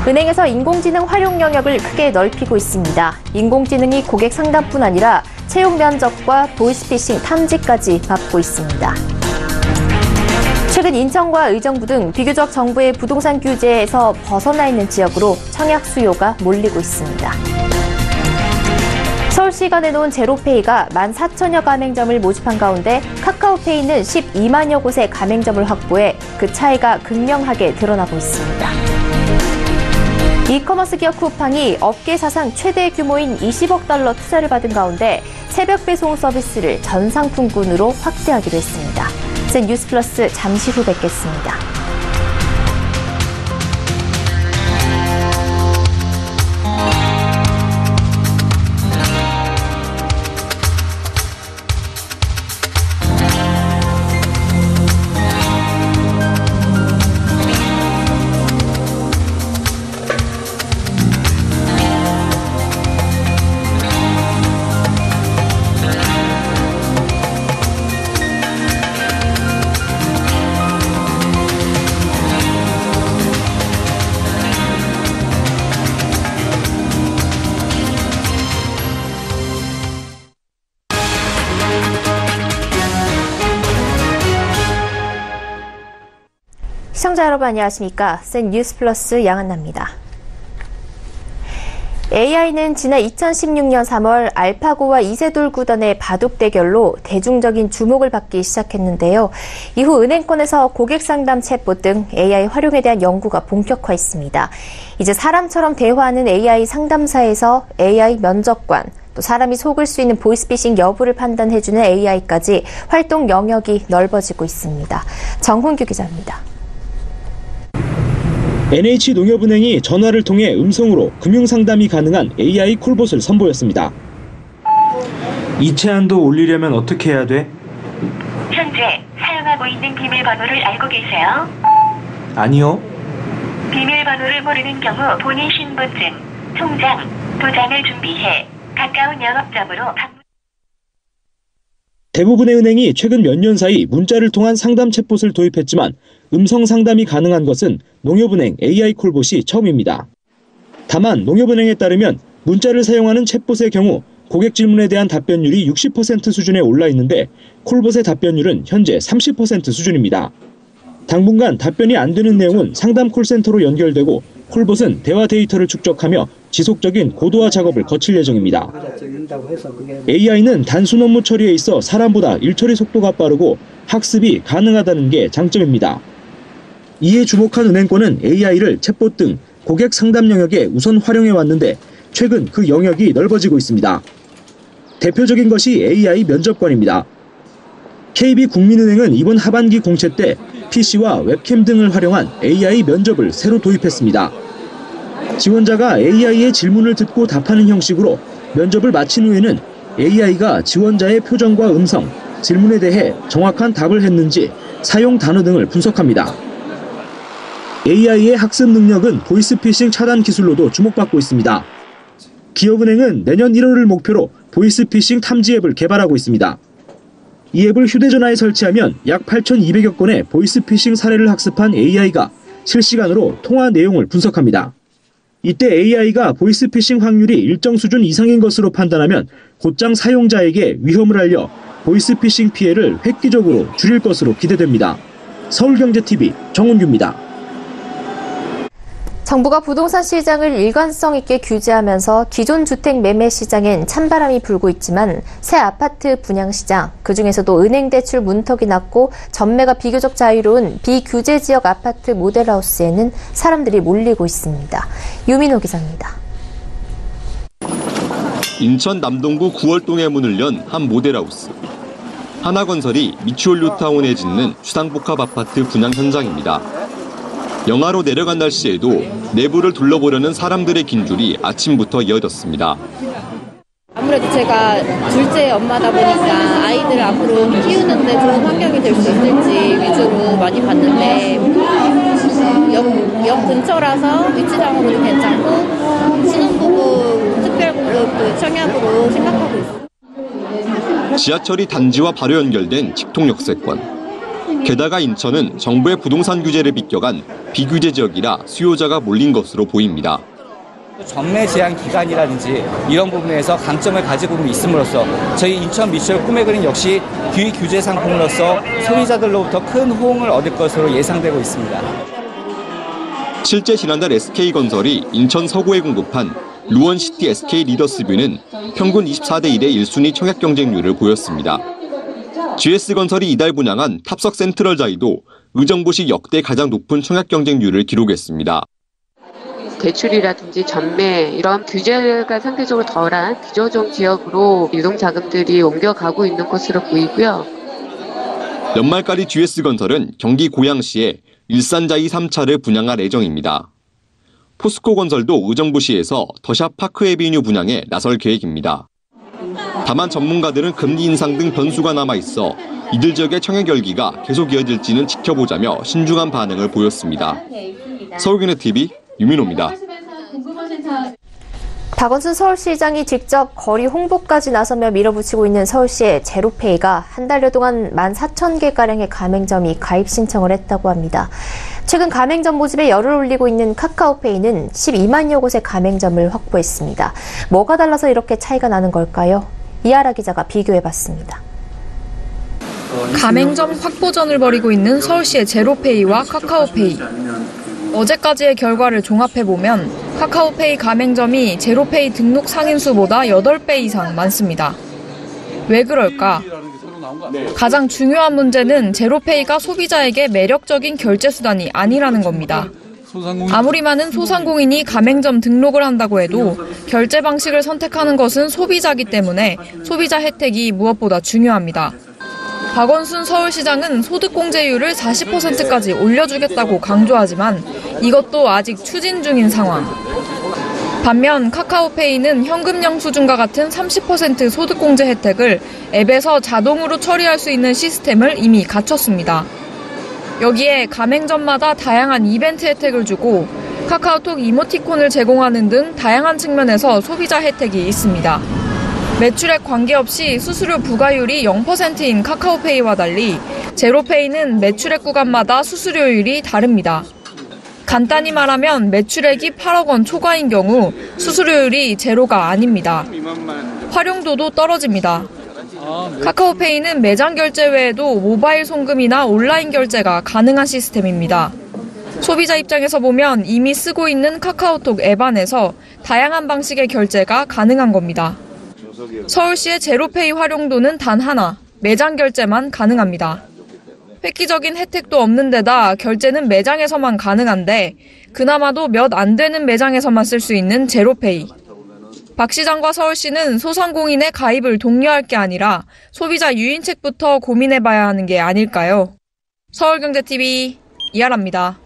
은행에서 인공지능 활용 영역을 크게 넓히고 있습니다. 인공지능이 고객 상담뿐 아니라 채용 면접과 보이스피싱 탐지까지 맡고 있습니다. 최근 인천과 의정부 등 비교적 정부의 부동산 규제에서 벗어나 있는 지역으로 청약 수요가 몰리고 있습니다. 서울시가 내놓은 제로페이가 14,000여 가맹점을 모집한 가운데 카카오페이는 12만여 곳의 가맹점을 확보해 그 차이가 극명하게 드러나고 있습니다. 이커머스 기업 쿠팡이 업계 사상 최대 규모인 20억 달러 투자를 받은 가운데 새벽 배송 서비스를 전 상품군으로 확대하기로 했습니다. 뉴스 플러스 잠시 후 뵙겠습니다. 시청자 여러분 안녕하십니까? 센 뉴스 플러스 양한나입니다. AI는 지난 2016년 3월 알파고와 이세돌 구단의 바둑 대결로 대중적인 주목을 받기 시작했는데요. 이후 은행권에서 고객 상담 챗봇 등 AI 활용에 대한 연구가 본격화했습니다. 이제 사람처럼 대화하는 AI 상담사에서 AI 면접관, 또 사람이 속을 수 있는 보이스피싱 여부를 판단해주는 AI까지 활동 영역이 넓어지고 있습니다. 정훈규 기자입니다. NH농협은행이 전화를 통해 음성으로 금융상담이 가능한 AI 콜봇을 선보였습니다. 이체한도 올리려면 어떻게 해야 돼? 현재 사용하고 있는 비밀번호를 알고 계세요? 아니요. 비밀번호를 모르는 경우 본인 신분증, 통장, 도장을 준비해 가까운 영업점으로 방문. 대부분의 은행이 최근 몇 년 사이 문자를 통한 상담 챗봇을 도입했지만 음성 상담이 가능한 것은 농협은행 AI 콜봇이 처음입니다. 다만 농협은행에 따르면 문자를 사용하는 챗봇의 경우 고객 질문에 대한 답변율이 60% 수준에 올라 있는데 콜봇의 답변율은 현재 30% 수준입니다. 당분간 답변이 안 되는 내용은 상담 콜센터로 연결되고 콜봇은 대화 데이터를 축적하며 지속적인 고도화 작업을 거칠 예정입니다. AI는 단순 업무 처리에 있어 사람보다 일처리 속도가 빠르고 학습이 가능하다는 게 장점입니다. 이에 주목한 은행권은 AI를 챗봇 등 고객 상담 영역에 우선 활용해 왔는데 최근 그 영역이 넓어지고 있습니다. 대표적인 것이 AI 면접관입니다. KB국민은행은 이번 하반기 공채 때 PC와 웹캠 등을 활용한 AI 면접을 새로 도입했습니다. 지원자가 AI의 질문을 듣고 답하는 형식으로 면접을 마친 후에는 AI가 지원자의 표정과 음성, 질문에 대해 정확한 답을 했는지 사용 단어 등을 분석합니다. AI의 학습 능력은 보이스피싱 차단 기술로도 주목받고 있습니다. 기업은행은 내년 1월을 목표로 보이스피싱 탐지 앱을 개발하고 있습니다. 이 앱을 휴대전화에 설치하면 약 8,200여 건의 보이스피싱 사례를 학습한 AI가 실시간으로 통화 내용을 분석합니다. 이때 AI가 보이스피싱 확률이 일정 수준 이상인 것으로 판단하면 곧장 사용자에게 위험을 알려 보이스피싱 피해를 획기적으로 줄일 것으로 기대됩니다. 서울경제TV 정훈규입니다. 정부가 부동산 시장을 일관성 있게 규제하면서 기존 주택 매매 시장엔 찬바람이 불고 있지만 새 아파트 분양 시장, 그중에서도 은행 대출 문턱이 낮고 전매가 비교적 자유로운 비규제 지역 아파트 모델하우스에는 사람들이 몰리고 있습니다. 유민호 기자입니다. 인천 남동구 구월동에 문을 연 한 모델하우스. 하나건설이 미추홀 뉴타운에 짓는 주상복합 아파트 분양 현장입니다. 영하로 내려간 날씨에도 내부를 둘러보려는 사람들의 긴 줄이 아침부터 이어졌습니다. 아무래도 제가 둘째 엄마다 보니까 아이들을 앞으로 키우는데 좋은 환경이 될 수 있을지 위주로 많이 봤는데 역 근처라서 위치상으로도 괜찮고 신혼부부 특별고급 청약으로 생각하고 있습니다. 지하철이 단지와 바로 연결된 직통역세권. 게다가 인천은 정부의 부동산 규제를 비껴간 비규제 지역이라 수요자가 몰린 것으로 보입니다. 전매 제한 기간이라든지 이런 부분에서 강점을 가지고 있음으로써 저희 인천 미추홀 꿈의 그림 역시 비규제 상품으로서 소비자들로부터 큰 호응을 얻을 것으로 예상되고 있습니다. 실제 지난달 SK건설이 인천 서구에 공급한 루원시티 SK 리더스뷰는 평균 24대 1의 1순위 청약 경쟁률을 보였습니다. GS건설이 이달 분양한 탑석 센트럴자이도 의정부시 역대 가장 높은 청약 경쟁률을 기록했습니다. 대출이라든지 전매 이런 규제가 상대적으로 덜한 비저종 지역으로 유동자금들이 옮겨가고 있는 것으로 보이고요. 연말까지 GS건설은 경기 고양시에 일산자이 3차를 분양할 예정입니다. 포스코건설도 의정부시에서 더샵 파크에비뉴 분양에 나설 계획입니다. 다만 전문가들은 금리 인상 등 변수가 남아있어 이들 지역의 청약 열기가 계속 이어질지는 지켜보자며 신중한 반응을 보였습니다. 서울경제TV 유민호입니다. 박원순 서울시장이 직접 거리 홍보까지 나서며 밀어붙이고 있는 서울시의 제로페이가 한 달여 동안 14,000개가량의 가맹점이 가입 신청을 했다고 합니다. 최근 가맹점 모집에 열을 올리고 있는 카카오페이는 12만여 곳의 가맹점을 확보했습니다. 뭐가 달라서 이렇게 차이가 나는 걸까요? 이하라 기자가 비교해봤습니다. 가맹점 확보전을 벌이고 있는 서울시의 제로페이와 카카오페이. 어제까지의 결과를 종합해보면 카카오페이 가맹점이 제로페이 등록 상인수보다 8배 이상 많습니다. 왜 그럴까? 가장 중요한 문제는 제로페이가 소비자에게 매력적인 결제 수단이 아니라는 겁니다. 아무리 많은 소상공인이 가맹점 등록을 한다고 해도 결제 방식을 선택하는 것은 소비자이기 때문에 소비자 혜택이 무엇보다 중요합니다. 박원순 서울시장은 소득공제율을 40%까지 올려주겠다고 강조하지만 이것도 아직 추진 중인 상황. 반면 카카오페이는 현금 영수증과 같은 30% 소득공제 혜택을 앱에서 자동으로 처리할 수 있는 시스템을 이미 갖췄습니다. 여기에 가맹점마다 다양한 이벤트 혜택을 주고 카카오톡 이모티콘을 제공하는 등 다양한 측면에서 소비자 혜택이 있습니다. 매출액 관계없이 수수료 부과율이 0%인 카카오페이와 달리 제로페이는 매출액 구간마다 수수료율이 다릅니다. 간단히 말하면 매출액이 8억 원 초과인 경우 수수료율이 제로가 아닙니다. 활용도도 떨어집니다. 카카오페이는 매장 결제 외에도 모바일 송금이나 온라인 결제가 가능한 시스템입니다. 소비자 입장에서 보면 이미 쓰고 있는 카카오톡 앱 안에서 다양한 방식의 결제가 가능한 겁니다. 서울시의 제로페이 활용도는 단 하나, 매장 결제만 가능합니다. 획기적인 혜택도 없는 데다 결제는 매장에서만 가능한데 그나마도 몇 안 되는 매장에서만 쓸 수 있는 제로페이. 박 시장과 서울시는 소상공인의 가입을 독려할 게 아니라 소비자 유인책부터 고민해봐야 하는 게 아닐까요? 서울경제TV 이하라입니다.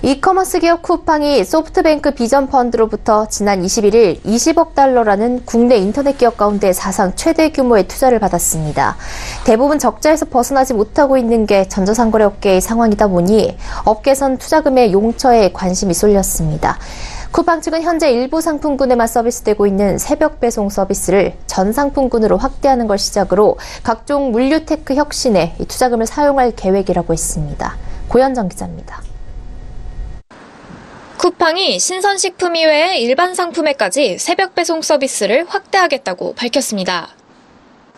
이커머스 기업 쿠팡이 소프트뱅크 비전펀드로부터 지난 21일 20억 달러라는 국내 인터넷 기업 가운데 사상 최대 규모의 투자를 받았습니다. 대부분 적자에서 벗어나지 못하고 있는 게 전자상거래 업계의 상황이다 보니 업계선 투자금의 용처에 관심이 쏠렸습니다. 쿠팡 측은 현재 일부 상품군에만 서비스되고 있는 새벽 배송 서비스를 전 상품군으로 확대하는 걸 시작으로 각종 물류테크 혁신에 투자금을 사용할 계획이라고 했습니다. 고현정 기자입니다. 쿠팡이 신선식품 이외의 일반 상품에까지 새벽 배송 서비스를 확대하겠다고 밝혔습니다.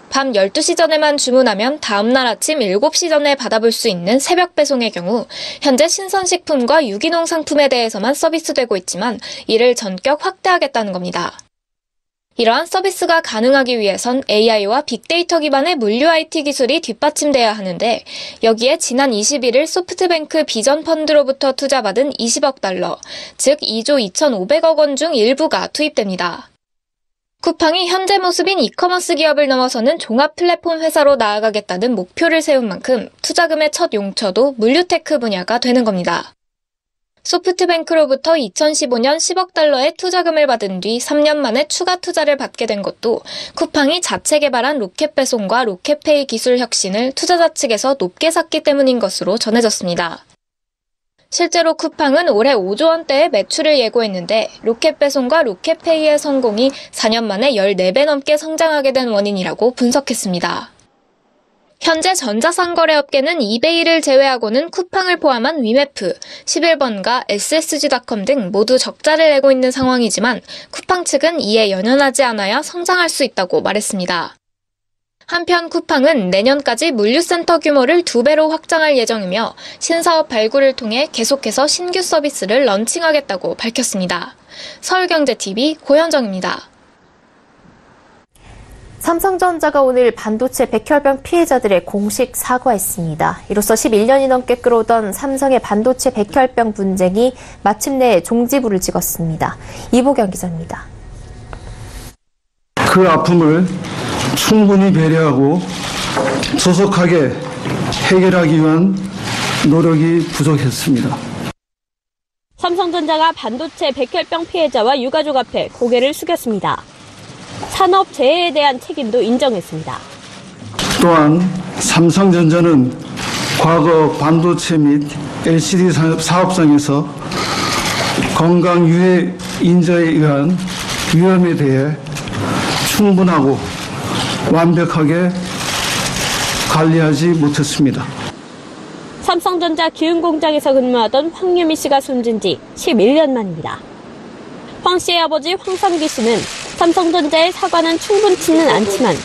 밤 12시 전에만 주문하면 다음날 아침 7시 전에 받아볼 수 있는 새벽 배송의 경우 현재 신선식품과 유기농 상품에 대해서만 서비스되고 있지만 이를 전격 확대하겠다는 겁니다. 이러한 서비스가 가능하기 위해선 AI와 빅데이터 기반의 물류 IT 기술이 뒷받침돼야 하는데 여기에 지난 21일 소프트뱅크 비전펀드로부터 투자받은 20억 달러, 즉 2조 2,500억 원 중 일부가 투입됩니다. 쿠팡이 현재 모습인 이커머스 기업을 넘어서는 종합 플랫폼 회사로 나아가겠다는 목표를 세운 만큼 투자금의 첫 용처도 물류테크 분야가 되는 겁니다. 소프트뱅크로부터 2015년 10억 달러의 투자금을 받은 뒤 3년 만에 추가 투자를 받게 된 것도 쿠팡이 자체 개발한 로켓 배송과 로켓페이 기술 혁신을 투자자 측에서 높게 샀기 때문인 것으로 전해졌습니다. 실제로 쿠팡은 올해 5조 원대의 매출을 예고했는데 로켓 배송과 로켓페이의 성공이 4년 만에 14배 넘게 성장하게 된 원인이라고 분석했습니다. 현재 전자상거래업계는 이베이를 제외하고는 쿠팡을 포함한 위메프, 11번가, SSG.com 등 모두 적자를 내고 있는 상황이지만 쿠팡 측은 이에 연연하지 않아야 성장할 수 있다고 말했습니다. 한편 쿠팡은 내년까지 물류센터 규모를 2배로 확장할 예정이며 신사업 발굴을 통해 계속해서 신규 서비스를 런칭하겠다고 밝혔습니다. 서울경제TV 고현정입니다. 삼성전자가 오늘 반도체 백혈병 피해자들의 공식 사과했습니다. 이로써 11년이 넘게 끌어오던 삼성의 반도체 백혈병 분쟁이 마침내 종지부를 찍었습니다. 이보경 기자입니다. 그 아픔을 충분히 배려하고 조속하게 해결하기 위한 노력이 부족했습니다. 삼성전자가 반도체 백혈병 피해자와 유가족 앞에 고개를 숙였습니다. 산업재해에 대한 책임도 인정했습니다. 또한 삼성전자는 과거 반도체 및 LCD 사업장에서 건강유해 인자에 의한 위험에 대해 충분하고 완벽하게 관리하지 못했습니다. 삼성전자 기흥공장에서 근무하던 황유미 씨가 숨진 지 11년 만입니다. 황 씨의 아버지 황삼기 씨는 삼성전자의 사과는 충분치는 않지만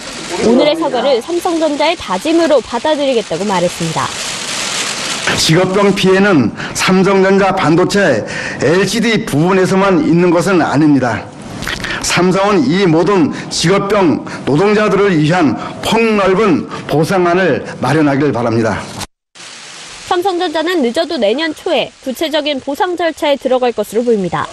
오늘의 사과를 삼성전자의 다짐으로 받아들이겠다고 말했습니다. 직업병 피해는 삼성전자 반도체 LCD 부분에서만 있는 것은 아닙니다. 삼성은 이 모든 직업병 노동자들을 위한 폭넓은 보상안을 마련하길 바랍니다. 삼성전자는 늦어도 내년 초에 구체적인 보상 절차에 들어갈 것으로 보입니다.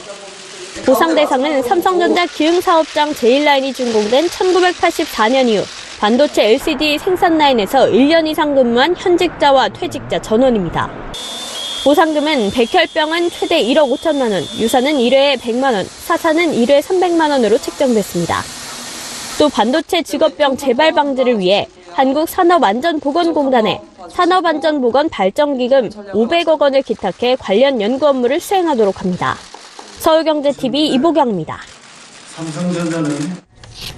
보상 대상은 삼성전자 기흥사업장 제1라인이 준공된 1984년 이후 반도체 LCD 생산 라인에서 1년 이상 근무한 현직자와 퇴직자 전원입니다. 보상금은 백혈병은 최대 1억 5천만 원, 유사는 1회에 100만 원, 사사는 1회 300만 원으로 책정됐습니다. 또 반도체 직업병 재발 방지를 위해 한국산업안전보건공단에 산업안전보건 발전기금 500억 원을 기탁해 관련 연구 업무를 수행하도록 합니다. 서울경제TV 이보경입니다.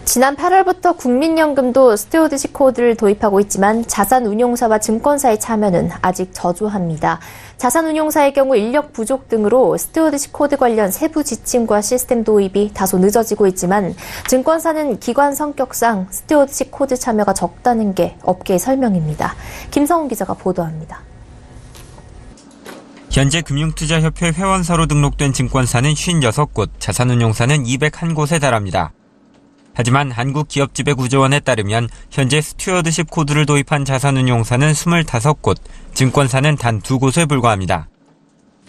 지난 8월부터 국민연금도 스튜어드십 코드를 도입하고 있지만 자산운용사와 증권사의 참여는 아직 저조합니다. 자산운용사의 경우 인력 부족 등으로 스튜어드십 코드 관련 세부 지침과 시스템 도입이 다소 늦어지고 있지만 증권사는 기관 성격상 스튜어드십 코드 참여가 적다는 게 업계의 설명입니다. 김성훈 기자가 보도합니다. 현재 금융투자협회 회원사로 등록된 증권사는 56곳, 자산운용사는 201곳에 달합니다. 하지만 한국기업지배구조원에 따르면 현재 스튜어드십 코드를 도입한 자산운용사는 25곳, 증권사는 단 2곳에 불과합니다.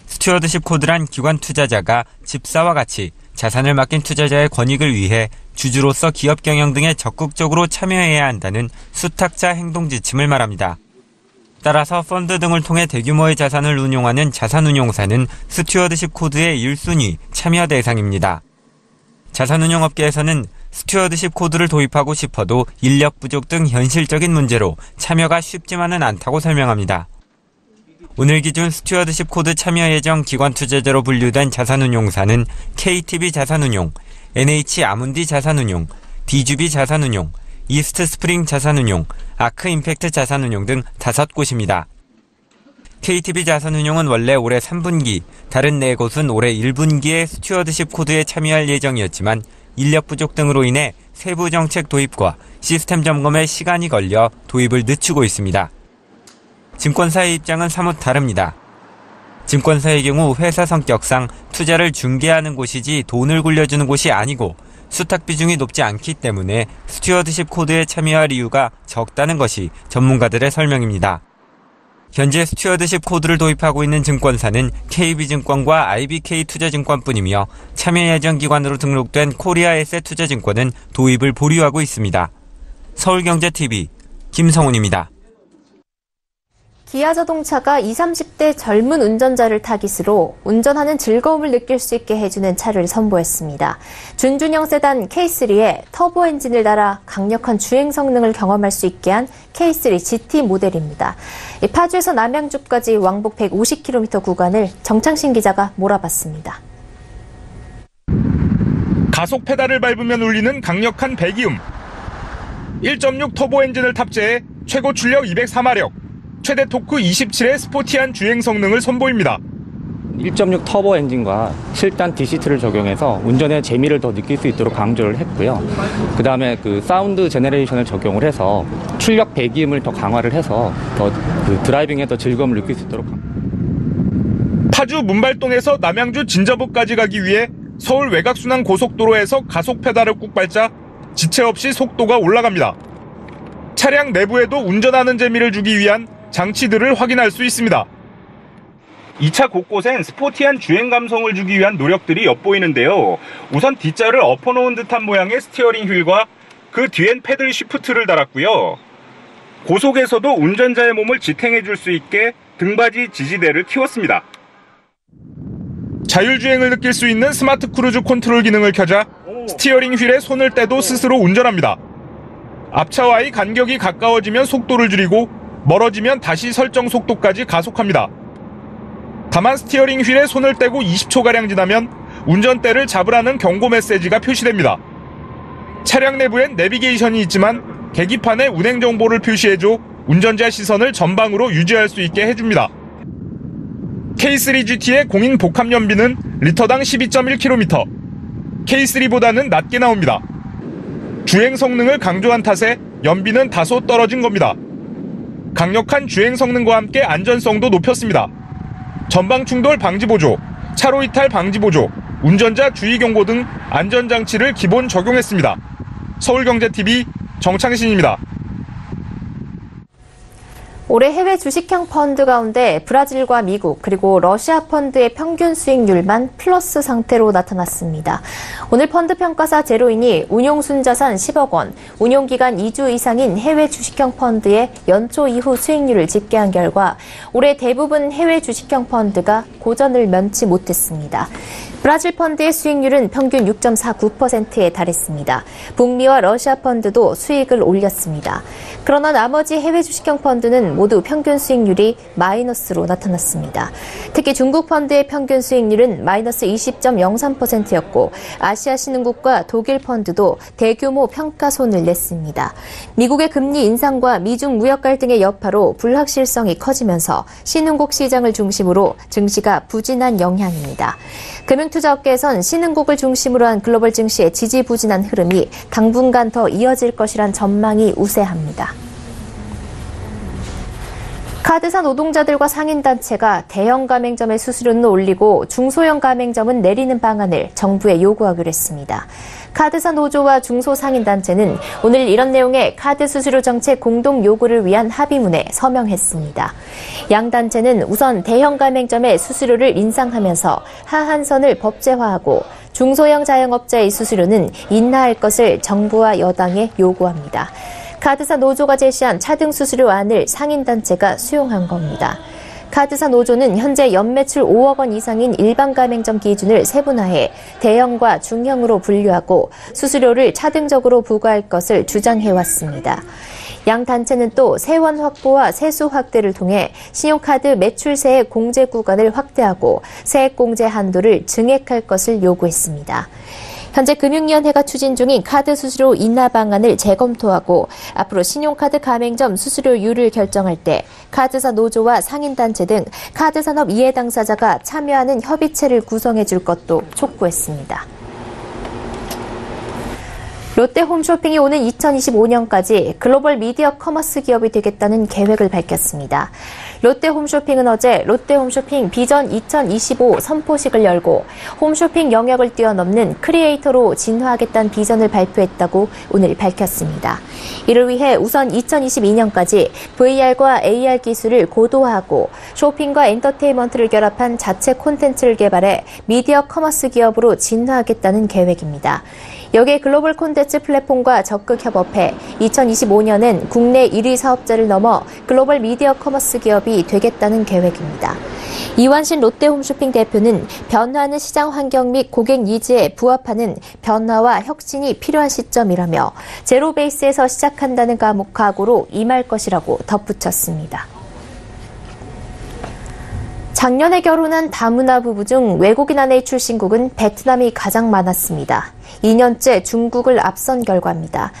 스튜어드십 코드란 기관 투자자가 집사와 같이 자산을 맡긴 투자자의 권익을 위해 주주로서 기업 경영 등에 적극적으로 참여해야 한다는 수탁자 행동 지침을 말합니다. 따라서 펀드 등을 통해 대규모의 자산을 운용하는 자산운용사는 스튜어드십 코드의 1순위 참여 대상입니다. 자산운용업계에서는 스튜어드십 코드를 도입하고 싶어도 인력 부족 등 현실적인 문제로 참여가 쉽지만은 않다고 설명합니다. 오늘 기준 스튜어드십 코드 참여 예정 기관 투자자로 분류된 자산운용사는 KTB 자산운용, NH 아문디 자산운용, DGB 자산운용, 이스트 스프링 자산운용, 아크 임팩트 자산운용 등 5곳입니다. KTB 자산운용은 원래 올해 3분기, 다른 4곳은 올해 1분기에 스튜어드십 코드에 참여할 예정이었지만 인력 부족 등으로 인해 세부 정책 도입과 시스템 점검에 시간이 걸려 도입을 늦추고 있습니다. 증권사의 입장은 사뭇 다릅니다. 증권사의 경우 회사 성격상 투자를 중개하는 곳이지 돈을 굴려주는 곳이 아니고 수탁 비중이 높지 않기 때문에 스튜어드십 코드에 참여할 이유가 적다는 것이 전문가들의 설명입니다. 현재 스튜어드십 코드를 도입하고 있는 증권사는 KB증권과 IBK투자증권뿐이며 참여 예정 기관으로 등록된 코리아에셋투자증권은 도입을 보류하고 있습니다. 서울경제TV 김성훈입니다. 기아자동차가 20, 30대 젊은 운전자를 타깃으로 운전하는 즐거움을 느낄 수 있게 해주는 차를 선보였습니다. 준준형 세단 K3에 터보 엔진을 달아 강력한 주행 성능을 경험할 수 있게 한 K3 GT 모델입니다. 파주에서 남양주까지 왕복 150km 구간을 정창신 기자가 몰아봤습니다. 가속 페달을 밟으면 울리는 강력한 배기음, 1.6 터보 엔진을 탑재해 최고 출력 204마력, 최대 토크 27의 스포티한 주행 성능을 선보입니다. 1.6 터보 엔진과 7단 DCT를 적용해서 운전의 재미를 더 느낄 수 있도록 강조를 했고요. 그 다음에 사운드 제너레이션을 적용을 해서 출력 배기음을 더 강화를 해서 더 드라이빙에 더 즐거움을 느낄 수 있도록. 파주 문발동에서 남양주 진저브까지 가기 위해 서울 외곽순환 고속도로에서 가속 페달을 꾹 밟자 지체 없이 속도가 올라갑니다. 차량 내부에도 운전하는 재미를 주기 위한 장치들을 확인할 수 있습니다. 2차 곳곳엔 스포티한 주행 감성을 주기 위한 노력들이 엿보이는데요. 우선 뒷자를 엎어놓은 듯한 모양의 스티어링 휠과 그 뒤엔 패들 시프트를 달았고요. 고속에서도 운전자의 몸을 지탱해줄 수 있게 등받이 지지대를 키웠습니다. 자율주행을 느낄 수 있는 스마트 크루즈 컨트롤 기능을 켜자 스티어링 휠에 손을 떼도 스스로 운전합니다. 앞차와의 간격이 가까워지면 속도를 줄이고 멀어지면 다시 설정 속도까지 가속합니다. 다만 스티어링 휠에 손을 떼고 20초가량 지나면 운전대를 잡으라는 경고 메시지가 표시됩니다. 차량 내부엔 내비게이션이 있지만 계기판에 운행 정보를 표시해줘 운전자 시선을 전방으로 유지할 수 있게 해줍니다. K3 GT의 공인 복합 연비는 리터당 12.1km, K3보다는 낮게 나옵니다. 주행 성능을 강조한 탓에 연비는 다소 떨어진 겁니다. 강력한 주행 성능과 함께 안전성도 높였습니다. 전방 충돌 방지 보조, 차로 이탈 방지 보조, 운전자 주의 경고 등 안전장치를 기본 적용했습니다. 서울경제TV 정창신입니다. 올해 해외 주식형 펀드 가운데 브라질과 미국 그리고 러시아 펀드의 평균 수익률만 플러스 상태로 나타났습니다. 오늘 펀드 평가사 제로인이 운용순자산 10억 원, 운용기간 2주 이상인 해외 주식형 펀드의 연초 이후 수익률을 집계한 결과 올해 대부분 해외 주식형 펀드가 고전을 면치 못했습니다. 브라질 펀드의 수익률은 평균 6.49%에 달했습니다. 북미와 러시아 펀드도 수익을 올렸습니다. 그러나 나머지 해외 주식형 펀드는 모두 평균 수익률이 마이너스로 나타났습니다. 특히 중국 펀드의 평균 수익률은 마이너스 20.03%였고 아시아 신흥국과 독일 펀드도 대규모 평가손을 냈습니다. 미국의 금리 인상과 미중 무역 갈등의 여파로 불확실성이 커지면서 신흥국 시장을 중심으로 증시가 부진한 영향입니다. 금융투자업계에선 신흥국을 중심으로 한 글로벌 증시의 지지부진한 흐름이 당분간 더 이어질 것이란 전망이 우세합니다. 카드사 노동자들과 상인단체가 대형 가맹점의 수수료는 올리고 중소형 가맹점은 내리는 방안을 정부에 요구하기로 했습니다. 카드사 노조와 중소상인단체는 오늘 이런 내용의 카드 수수료 정책 공동 요구를 위한 합의문에 서명했습니다. 양 단체는 우선 대형 가맹점의 수수료를 인상하면서 하한선을 법제화하고 중소형 자영업자의 수수료는 인하할 것을 정부와 여당에 요구합니다. 카드사 노조가 제시한 차등 수수료안을 상인단체가 수용한 겁니다. 카드사 노조는 현재 연매출 5억 원 이상인 일반 가맹점 기준을 세분화해 대형과 중형으로 분류하고 수수료를 차등적으로 부과할 것을 주장해왔습니다. 양 단체는 또 세원 확보와 세수 확대를 통해 신용카드 매출세액 공제 구간을 확대하고 세액 공제 한도를 증액할 것을 요구했습니다. 현재 금융위원회가 추진 중인 카드 수수료 인하 방안을 재검토하고 앞으로 신용카드 가맹점 수수료율을 결정할 때 카드사 노조와 상인단체 등 카드산업 이해 당사자가 참여하는 협의체를 구성해 줄 것도 촉구했습니다. 롯데 홈쇼핑이 오는 2025년까지 글로벌 미디어 커머스 기업이 되겠다는 계획을 밝혔습니다. 롯데 홈쇼핑은 어제 롯데 홈쇼핑 비전 2025 선포식을 열고 홈쇼핑 영역을 뛰어넘는 크리에이터로 진화하겠다는 비전을 발표했다고 오늘 밝혔습니다. 이를 위해 우선 2022년까지 VR과 AR 기술을 고도화하고 쇼핑과 엔터테인먼트를 결합한 자체 콘텐츠를 개발해 미디어 커머스 기업으로 진화하겠다는 계획입니다. 여기에 글로벌 콘텐츠 플랫폼과 적극 협업해 2025년엔 국내 1위 사업자를 넘어 글로벌 미디어 커머스 기업이 되겠다는 계획입니다. 이완신 롯데홈쇼핑 대표는 변화하는 시장 환경 및 고객 니즈에 부합하는 변화와 혁신이 필요한 시점이라며 제로 베이스에서 시작한다는 각오로 임할 것이라고 덧붙였습니다. 작년에 결혼한 다문화 부부 중 외국인 아내의 출신국은 베트남이 가장 많았습니다. 2년째 중국을 앞선 결과입니다.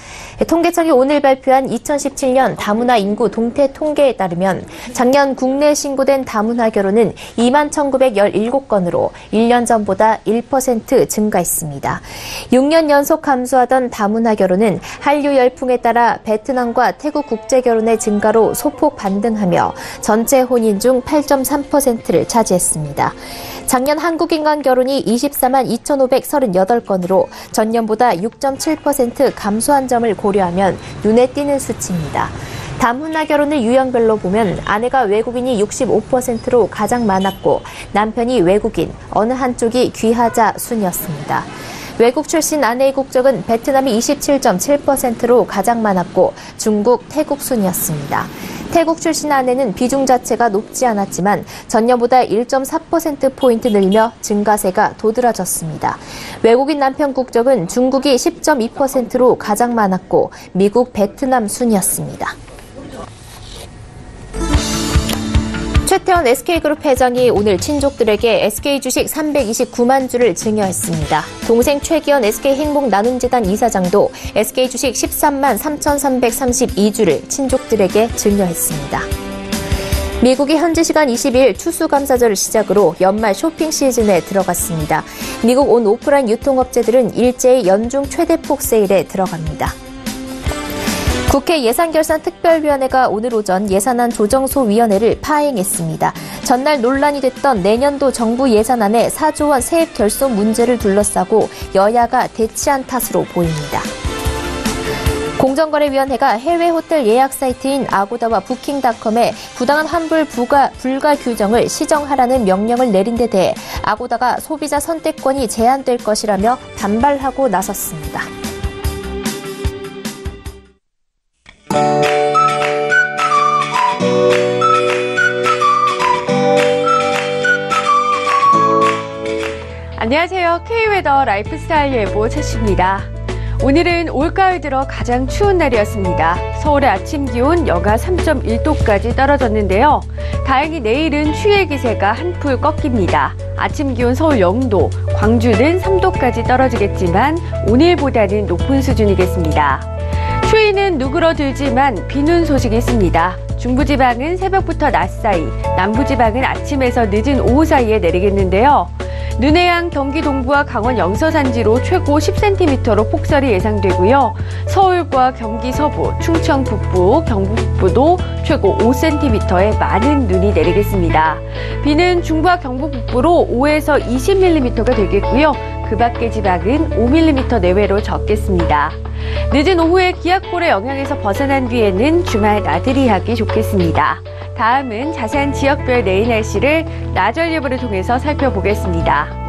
통계청이 오늘 발표한 2017년 다문화 인구 동태 통계에 따르면 작년 국내 신고된 다문화 결혼은 21,917건으로 1년 전보다 1% 증가했습니다. 6년 연속 감소하던 다문화 결혼은 한류 열풍에 따라 베트남과 태국 국제 결혼의 증가로 소폭 반등하며 전체 혼인 중 8.3%를 차지했습니다. 작년 한국인 간 결혼이 24만 2,538건으로 전년보다 6.7% 감소한 점을 고려하면 눈에 띄는 수치입니다. 다문화 결혼을 유형별로 보면 아내가 외국인이 65%로 가장 많았고 남편이 외국인, 어느 한쪽이 귀하자 순이었습니다. 외국 출신 아내의 국적은 베트남이 27.7%로 가장 많았고 중국, 태국 순이었습니다. 태국 출신 아내는 비중 자체가 높지 않았지만 전년보다 1.4%포인트 늘며 증가세가 도드라졌습니다. 외국인 남편 국적은 중국이 10.2%로 가장 많았고 미국, 베트남 순이었습니다. 최태원 SK그룹 회장이 오늘 친족들에게 SK 주식 329만 주를 증여했습니다. 동생 최기현 SK행복나눔재단 이사장도 SK 주식 13만 3,332주를 친족들에게 증여했습니다. 미국이 현지 시간 20일 추수감사절을 시작으로 연말 쇼핑 시즌에 들어갔습니다. 미국 온 오프라인 유통업체들은 일제히 연중 최대폭 세일에 들어갑니다. 국회 예산결산특별위원회가 오늘 오전 예산안 조정소위원회를 파행했습니다. 전날 논란이 됐던 내년도 정부 예산안의 4조 원 세입 결손 문제를 둘러싸고 여야가 대치한 탓으로 보입니다. 공정거래위원회가 해외 호텔 예약 사이트인 아고다와 부킹닷컴에 부당한 환불 불가 규정을 시정하라는 명령을 내린 데 대해 아고다가 소비자 선택권이 제한될 것이라며 반발하고 나섰습니다. 안녕하세요. K웨더 라이프스타일 예보 최씨입니다. 오늘은 올가을 들어 가장 추운 날이었습니다. 서울의 아침 기온 영하 3.1도까지 떨어졌는데요. 다행히 내일은 추위의 기세가 한풀 꺾입니다. 아침 기온 서울 0도, 광주는 3도까지 떨어지겠지만 오늘보다는 높은 수준이겠습니다. 추위는 누그러들지만 비눈 소식이 있습니다. 중부지방은 새벽부터 낮 사이, 남부지방은 아침에서 늦은 오후 사이에 내리겠는데요. 눈의 양 경기 동부와 강원 영서 산지로 최고 10cm로 폭설이 예상되고요. 서울과 경기 서부, 충청 북부, 경북 북부도 최고 5cm의 많은 눈이 내리겠습니다. 비는 중부와 경북 북부로 5에서 20mm가 되겠고요. 그 밖의 지방은 5mm 내외로 적겠습니다. 늦은 오후에 기압골의 영향에서 벗어난 뒤에는 주말 나들이 하기 좋겠습니다. 다음은 자세한 지역별 내일 날씨를 나절 예보를 통해서 살펴보겠습니다.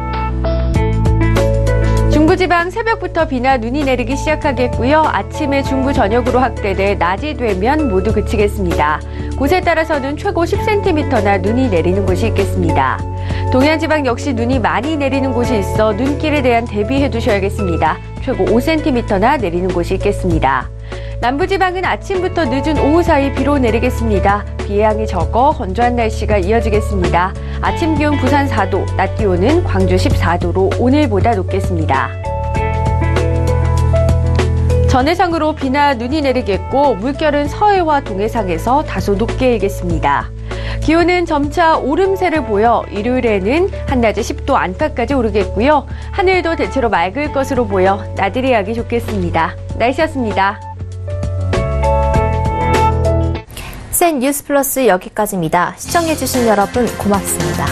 중부지방 새벽부터 비나 눈이 내리기 시작하겠고요. 아침에 중부 전역으로 확대돼 낮이 되면 모두 그치겠습니다. 곳에 따라서는 최고 10cm나 눈이 내리는 곳이 있겠습니다. 동해안지방 역시 눈이 많이 내리는 곳이 있어 눈길에 대한 대비해 두셔야겠습니다. 최고 5cm나 내리는 곳이 있겠습니다. 남부지방은 아침부터 늦은 오후 사이 비로 내리겠습니다. 비의 양이 적어 건조한 날씨가 이어지겠습니다. 아침 기온 부산 4도, 낮 기온은 광주 14도로 오늘보다 높겠습니다. 전해상으로 비나 눈이 내리겠고 물결은 서해와 동해상에서 다소 높게 일겠습니다. 기온은 점차 오름세를 보여 일요일에는 한낮에 10도 안팎까지 오르겠고요. 하늘도 대체로 맑을 것으로 보여 나들이 하기 좋겠습니다. 날씨였습니다. 센 뉴스 플러스 여기까지입니다. 시청해주신 여러분 고맙습니다.